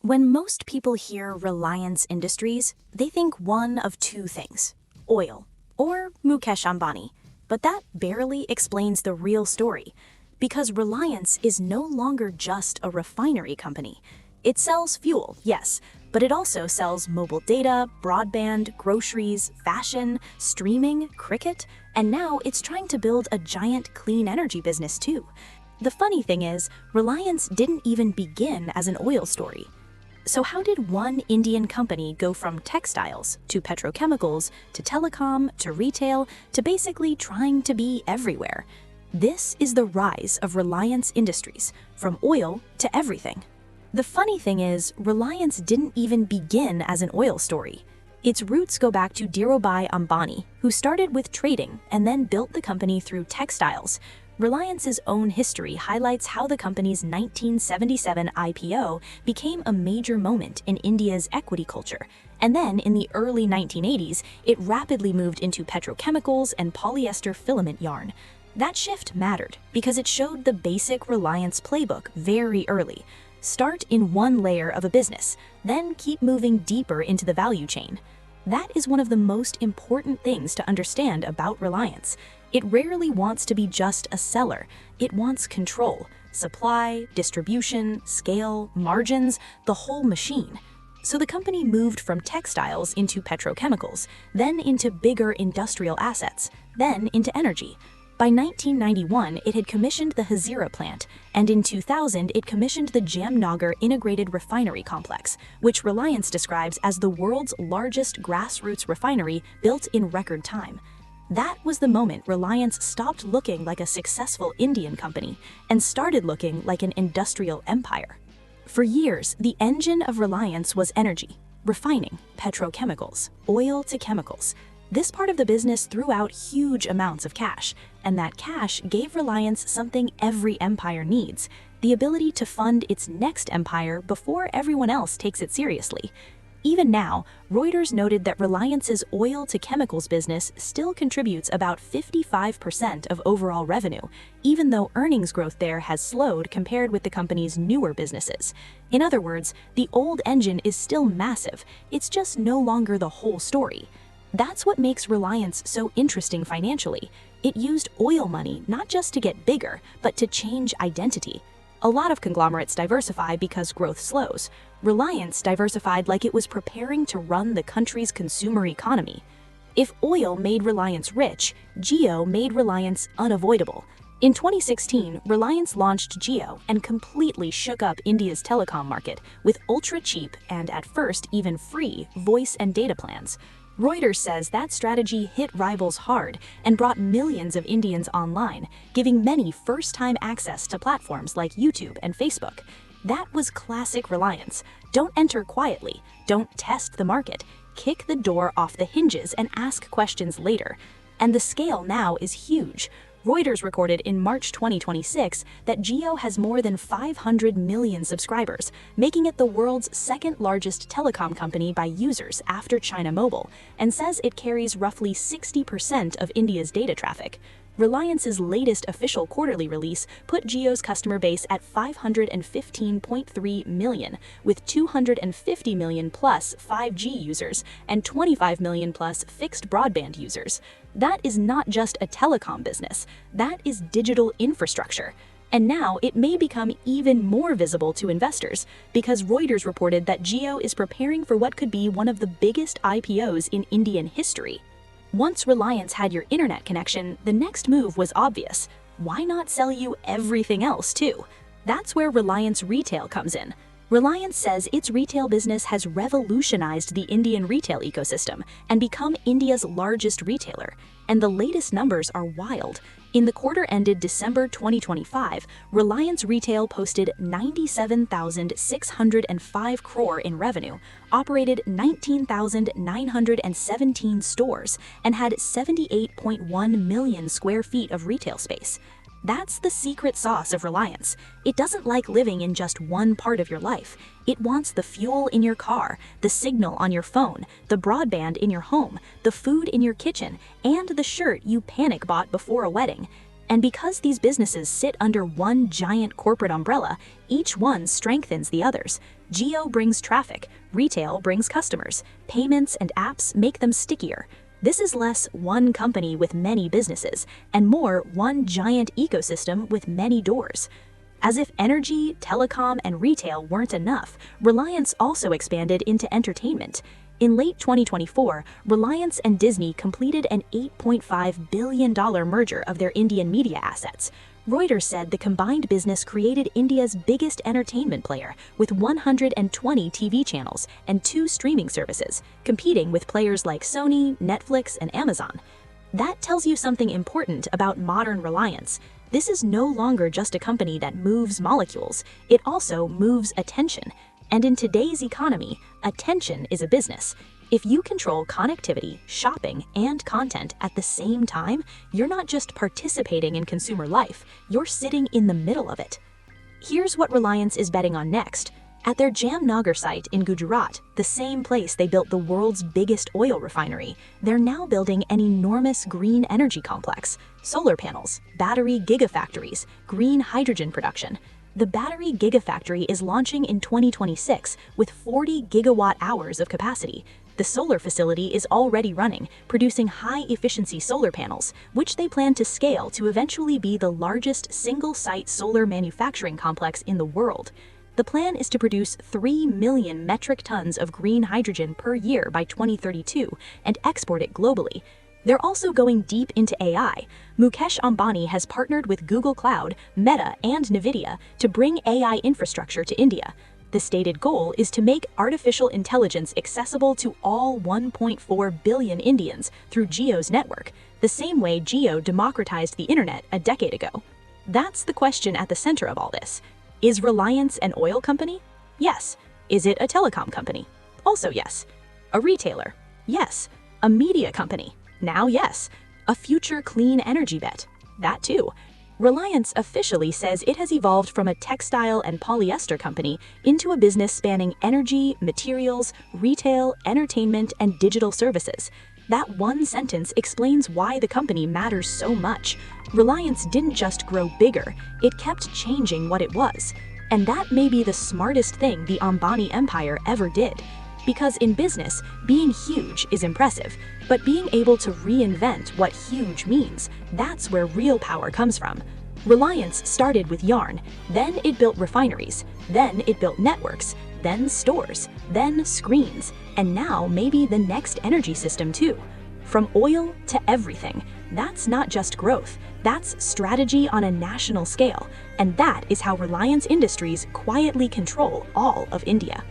When most people hear Reliance Industries, they think one of two things: oil or Mukesh Ambani. But that barely explains the real story, because Reliance is no longer just a refinery company. It sells fuel, yes, but it also sells mobile data, broadband, groceries, fashion, streaming, cricket, and now it's trying to build a giant clean energy business too. The funny thing is, Reliance didn't even begin as an oil story. So how did one Indian company go from textiles to petrochemicals to telecom to retail to basically trying to be everywhere? This is the rise of Reliance Industries, from oil to everything. The funny thing is, Reliance didn't even begin as an oil story. Its roots go back to Dhirubhai Ambani, who started with trading and then built the company through textiles. Reliance's own history highlights how the company's 1977 IPO became a major moment in India's equity culture, and then in the early 1980s, it rapidly moved into petrochemicals and polyester filament yarn. That shift mattered because it showed the basic Reliance playbook very early. Start in one layer of a business, then keep moving deeper into the value chain. That is one of the most important things to understand about Reliance. It rarely wants to be just a seller. It wants control: supply, distribution, scale, margins, the whole machine. So the company moved from textiles into petrochemicals, then into bigger industrial assets, then into energy. By 1991, it had commissioned the Hazira plant, and in 2000, it commissioned the Jamnagar Integrated Refinery Complex, which Reliance describes as the world's largest grassroots refinery built in record time. That was the moment Reliance stopped looking like a successful Indian company and started looking like an industrial empire. For years, the engine of Reliance was energy, refining, petrochemicals, oil to chemicals. This part of the business threw out huge amounts of cash, and that cash gave Reliance something every empire needs: the ability to fund its next empire before everyone else takes it seriously. Even now, Reuters noted that Reliance's oil to chemicals business still contributes about 55% of overall revenue, even though earnings growth there has slowed compared with the company's newer businesses. In other words, the old engine is still massive, it's just no longer the whole story. That's what makes Reliance so interesting financially. It used oil money not just to get bigger, but to change identity. A lot of conglomerates diversify because growth slows. Reliance diversified like it was preparing to run the country's consumer economy. If oil made Reliance rich, Jio made Reliance unavoidable. In 2016, Reliance launched Jio and completely shook up India's telecom market with ultra-cheap and, at first, even free voice and data plans. Reuters says that strategy hit rivals hard and brought millions of Indians online, giving many first-time access to platforms like YouTube and Facebook. That was classic Reliance. Don't enter quietly, don't test the market, kick the door off the hinges and ask questions later. And the scale now is huge. Reuters recorded in March 2026 that Jio has more than 500 million subscribers, making it the world's second largest telecom company by users after China Mobile, and says it carries roughly 60% of India's data traffic. Reliance's latest official quarterly release put Jio's customer base at 515.3 million, with 250 million plus 5G users and 25 million plus fixed broadband users. That is not just a telecom business, that is digital infrastructure. And now it may become even more visible to investors, because Reuters reported that Jio is preparing for what could be one of the biggest IPOs in Indian history. Once Reliance had your internet connection, the next move was obvious. Why not sell you everything else too? That's where Reliance Retail comes in. Reliance says its retail business has revolutionized the Indian retail ecosystem and become India's largest retailer. And the latest numbers are wild. In the quarter ended December 2025, Reliance Retail posted 97,605 crore in revenue, operated 19,917 stores, and had 78.1 million square feet of retail space. That's the secret sauce of Reliance. It doesn't like living in just one part of your life. It wants the fuel in your car, the signal on your phone, the broadband in your home, the food in your kitchen, and the shirt you panic bought before a wedding. And because these businesses sit under one giant corporate umbrella, each one strengthens the others. Jio brings traffic, retail brings customers, payments and apps make them stickier. This is less one company with many businesses, and more one giant ecosystem with many doors. As if energy, telecom, and retail weren't enough, Reliance also expanded into entertainment. In late 2024, Reliance and Disney completed an $8.5 billion merger of their Indian media assets. Reuters said the combined business created India's biggest entertainment player, with 120 TV channels and 2 streaming services, competing with players like Sony, Netflix, and Amazon. That tells you something important about modern Reliance. This is no longer just a company that moves molecules, it also moves attention. And in today's economy, attention is a business. If you control connectivity, shopping, and content at the same time, you're not just participating in consumer life, you're sitting in the middle of it. Here's what Reliance is betting on next. At their Jamnagar site in Gujarat, the same place they built the world's biggest oil refinery, they're now building an enormous green energy complex, solar panels, battery gigafactories, green hydrogen production. The battery gigafactory is launching in 2026 with 40 gigawatt-hours of capacity. The solar facility is already running, producing high-efficiency solar panels, which they plan to scale to eventually be the largest single-site solar manufacturing complex in the world. The plan is to produce 3 million metric tons of green hydrogen per year by 2032 and export it globally. They're also going deep into AI. Mukesh Ambani has partnered with Google Cloud, Meta, and NVIDIA to bring AI infrastructure to India. The stated goal is to make artificial intelligence accessible to all 1.4 billion Indians through Jio's network, the same way Jio democratized the internet a decade ago. That's the question at the center of all this. Is Reliance an oil company? Yes. Is it a telecom company? Also yes. A retailer? Yes. A media company? Now yes. A future clean energy bet? That too. Reliance officially says it has evolved from a textile and polyester company into a business spanning energy, materials, retail, entertainment, and digital services. That one sentence explains why the company matters so much. Reliance didn't just grow bigger, it kept changing what it was. And that may be the smartest thing the Ambani empire ever did. Because in business, being huge is impressive, but being able to reinvent what huge means, that's where real power comes from. Reliance started with yarn, then it built refineries, then it built networks, then stores, then screens, and now maybe the next energy system too. From oil to everything, that's not just growth, that's strategy on a national scale, and that is how Reliance Industries quietly control all of India.